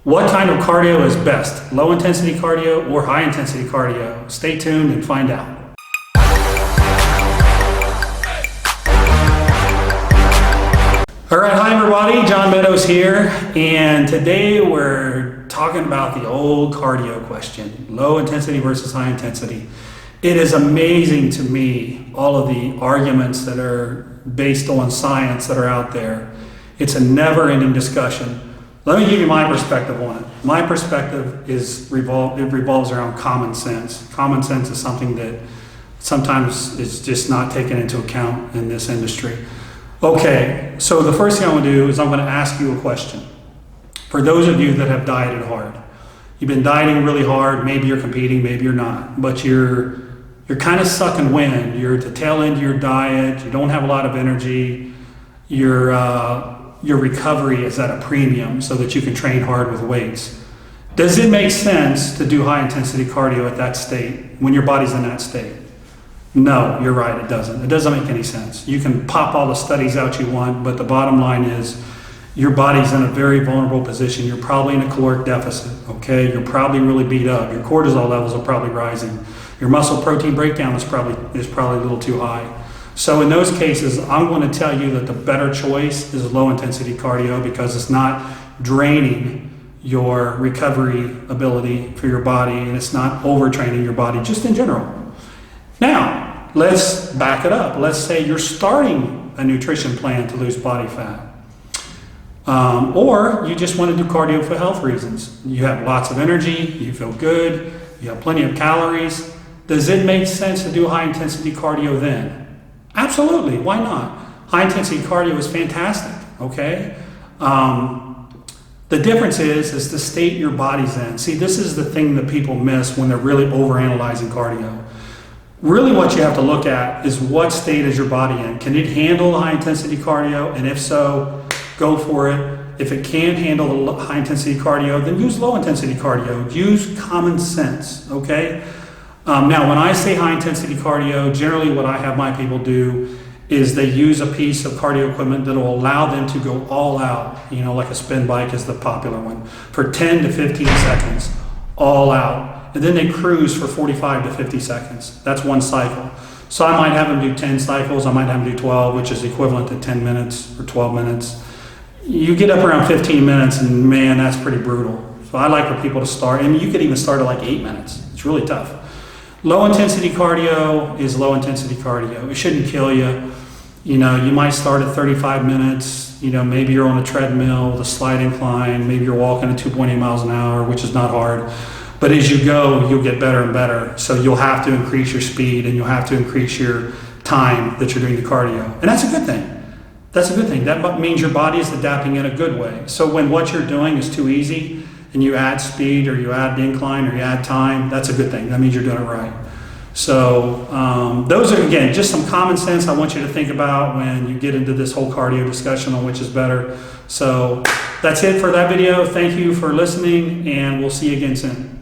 What kind of cardio is best? Low intensity cardio or high intensity cardio? Stay tuned and find out. All right, hi everybody, John Meadows here, and today we're talking about the old cardio question, low intensity versus high intensity. It is amazing to me, all of the arguments that are based on science that are out there. It's a never-ending discussion. Let me give you my perspective on it. My perspective is revolves around common sense. Common sense is something that sometimes is just not taken into account in this industry. Okay, so the first thing I'm going to do is I'm going to ask you a question. For those of you that have dieted hard, you've been dieting really hard, maybe you're competing, maybe you're not, but you're kind of sucking wind. You're at the tail end of your diet, you don't have a lot of energy, your recovery is at a premium so that you can train hard with weights. Does it make sense to do high intensity cardio at that state, when your body's in that state? No, you're right, it doesn't. It doesn't make any sense. You can pop all the studies out you want, but the bottom line is your body's in a very vulnerable position. You're probably in a caloric deficit, okay? You're probably really beat up. Your cortisol levels are probably rising. Your muscle protein breakdown is probably a little too high. So in those cases, I'm going to tell you that the better choice is low intensity cardio because it's not draining your recovery ability for your body and it's not overtraining your body just in general. Now, let's back it up. Let's say you're starting a nutrition plan to lose body fat. Or you just want to do cardio for health reasons. You have lots of energy, you feel good, you have plenty of calories. Does it make sense to do high intensity cardio then? Absolutely, why not? High intensity cardio is fantastic, okay? The difference is the state your body's in. See, this is the thing that people miss when they're really overanalyzing cardio. Really what you have to look at is what state is your body in. Can it handle high intensity cardio? And if so, go for it. If it can't handle the high intensity cardio, then use low intensity cardio. Use common sense, okay? Now, when I say high intensity cardio, generally what I have my people do is they use a piece of cardio equipment that will allow them to go all out, you know, like a spin bike is the popular one, for 10 to 15 seconds, all out. And then they cruise for 45 to 50 seconds. That's one cycle. So I might have them do 10 cycles, I might have them do 12, which is equivalent to 10 minutes or 12 minutes. You get up around 15 minutes and man, that's pretty brutal. So I like for people to start, and you could even start at like 8 minutes. It's really tough. Low intensity cardio is low intensity cardio. It shouldn't kill you. You know, you might start at 35 minutes, you know, maybe you're on a treadmill with a slight incline, maybe you're walking at 2.8 miles an hour, which is not hard. But as you go, you'll get better and better. So you'll have to increase your speed and you'll have to increase your time that you're doing the cardio. And that's a good thing. That's a good thing. That means your body is adapting in a good way. So when what you're doing is too easy and you add speed or you add incline or you add time, that's a good thing. That means you're doing it right. So those are, again, just some common sense I want you to think about when you get into this whole cardio discussion on which is better. So that's it for that video. Thank you for listening and we'll see you again soon.